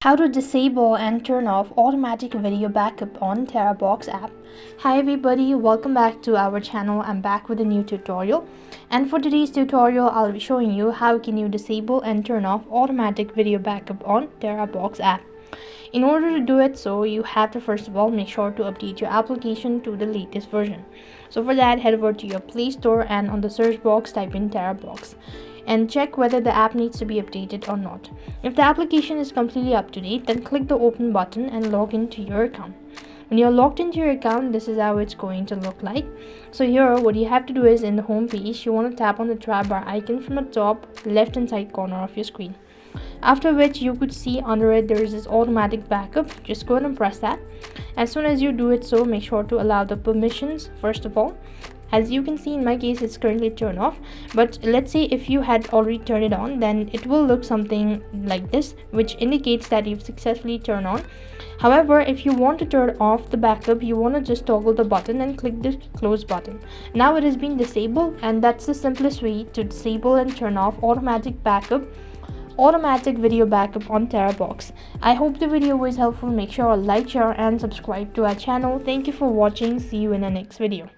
How to disable and turn off automatic video backup on TeraBox app. Hi everybody, welcome back to our channel. I'm back with a new tutorial, and for today's tutorial I'll be showing you how can you disable and turn off automatic video backup on TeraBox app. In order to do it, so you have to first of all make sure to update your application to the latest version. So for that, head over to your Play Store and on the search box type in TeraBox and check whether the app needs to be updated or not. If the application is completely up to date, then click the open button and log into your account. When you're logged into your account, this is how it's going to look like. So here what you have to do is, in the home page, you want to tap on the tab bar icon from the top left hand side corner of your screen. After which you could see under it there is this automatic backup. Just go ahead and press that. As soon as you do it, so make sure to allow the permissions first of all. As you can see, in my case it's currently turned off, but let's say if you had already turned it on, then it will look something like this, which indicates that you've successfully turned on. However, if you want to turn off the backup, you want to just toggle the button and click the close button. Now it has been disabled, and that's the simplest way to disable and turn off automatic video backup on TeraBox. I hope the video was helpful. Make sure to like, share and subscribe to our channel. Thank you for watching. See you in the next video.